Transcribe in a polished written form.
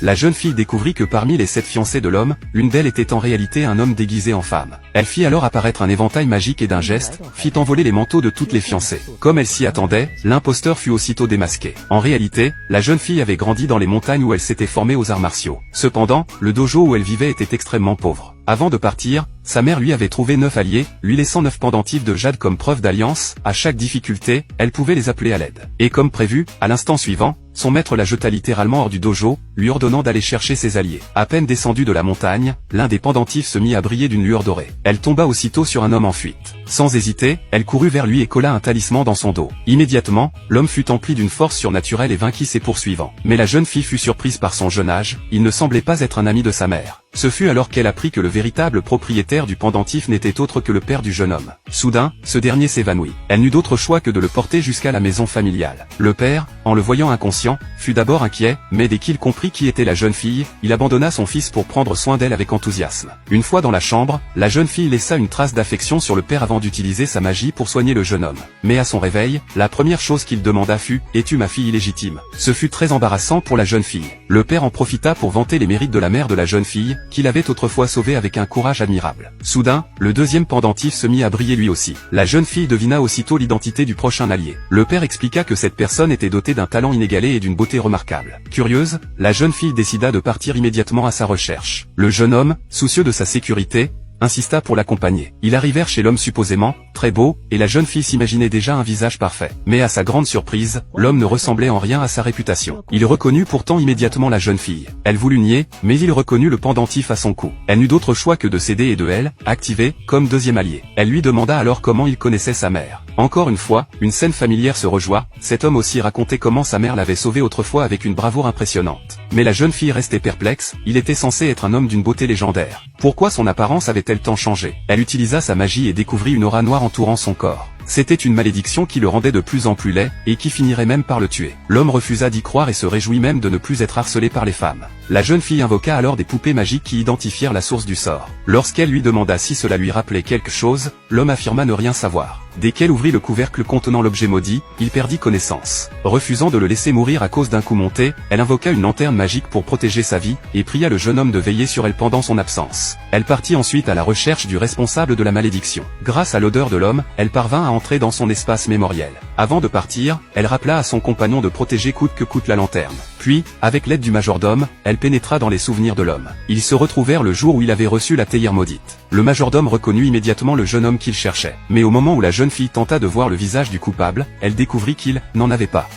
la jeune fille découvrit que parmi les 7 fiancées de l'homme, une d'elles était en réalité un homme déguisé en femme. Elle fit alors apparaître un éventail magique et d'un geste, fit envoler les manteaux de toutes les fiancées. Comme elle s'y attendait, l'imposteur fut aussitôt démasqué. En réalité, la jeune fille avait grandi dans les montagnes où elle s'était formée aux arts martiaux. Cependant, le dojo où elle vivait était extrêmement pauvre. Avant de partir, sa mère lui avait trouvé 9 alliés, lui laissant 9 pendentifs de jade comme preuve d'alliance. À chaque difficulté, elle pouvait les appeler à l'aide. Et comme prévu, à l'instant suivant, son maître la jeta littéralement hors du dojo, lui ordonnant d'aller chercher ses alliés. À peine descendue de la montagne, l'un des pendentifs se mit à briller d'une lueur dorée. Elle tomba aussitôt sur un homme en fuite. Sans hésiter, elle courut vers lui et colla un talisman dans son dos. Immédiatement, l'homme fut empli d'une force surnaturelle et vainquit ses poursuivants. Mais la jeune fille fut surprise par son jeune âge, il ne semblait pas être un ami de sa mère. Ce fut alors qu'elle apprit que le véritable propriétaire du pendentif n'était autre que le père du jeune homme. Soudain, ce dernier s'évanouit. Elle n'eut d'autre choix que de le porter jusqu'à la maison familiale. Le père, en le voyant inconscient, fut d'abord inquiet, mais dès qu'il comprit qui était la jeune fille, il abandonna son fils pour prendre soin d'elle avec enthousiasme. Une fois dans la chambre, la jeune fille laissa une trace d'affection sur le père avant d'utiliser sa magie pour soigner le jeune homme. Mais à son réveil, la première chose qu'il demanda fut « Es-tu ma fille illégitime ?» Ce fut très embarrassant pour la jeune fille. Le père en profita pour vanter les mérites de la mère de la jeune fille, qu'il avait autrefois sauvée avec un courage admirable. Soudain, le deuxième pendentif se mit à briller lui aussi. La jeune fille devina aussitôt l'identité du prochain allié. Le père expliqua que cette personne était dotée d'un talent inégalé et d'une beauté remarquable. Curieuse, la jeune fille décida de partir immédiatement à sa recherche. Le jeune homme, soucieux de sa sécurité, insista pour l'accompagner. Ils arrivèrent chez l'homme supposément très beau, et la jeune fille s'imaginait déjà un visage parfait. Mais à sa grande surprise, l'homme ne ressemblait en rien à sa réputation. Il reconnut pourtant immédiatement la jeune fille. Elle voulut nier, mais il reconnut le pendentif à son cou. Elle n'eut d'autre choix que de céder et de activer, comme deuxième allié. Elle lui demanda alors comment il connaissait sa mère. Encore une fois, une scène familière se rejoint, cet homme aussi racontait comment sa mère l'avait sauvé autrefois avec une bravoure impressionnante. Mais la jeune fille restait perplexe, il était censé être un homme d'une beauté légendaire. Pourquoi son apparence avait-elle tant changé? Elle utilisa sa magie et découvrit une aura noire entourant son corps. C'était une malédiction qui le rendait de plus en plus laid, et qui finirait même par le tuer. L'homme refusa d'y croire et se réjouit même de ne plus être harcelé par les femmes. La jeune fille invoqua alors des poupées magiques qui identifièrent la source du sort. Lorsqu'elle lui demanda si cela lui rappelait quelque chose, l'homme affirma ne rien savoir. Dès qu'elle ouvrit le couvercle contenant l'objet maudit, il perdit connaissance. Refusant de le laisser mourir à cause d'un coup monté, elle invoqua une lanterne magique pour protéger sa vie, et pria le jeune homme de veiller sur elle pendant son absence. Elle partit ensuite à la recherche du responsable de la malédiction. Grâce à l'odeur de l'homme, elle parvint à entrer dans son espace mémoriel. Avant de partir, elle rappela à son compagnon de protéger coûte que coûte la lanterne. Puis, avec l'aide du majordome, elle pénétra dans les souvenirs de l'homme. Ils se retrouvèrent le jour où il avait reçu la théière maudite. Le majordome reconnut immédiatement le jeune homme qu'il cherchait. Mais au moment où la jeune fille tenta de voir le visage du coupable, elle découvrit qu'il n'en avait pas.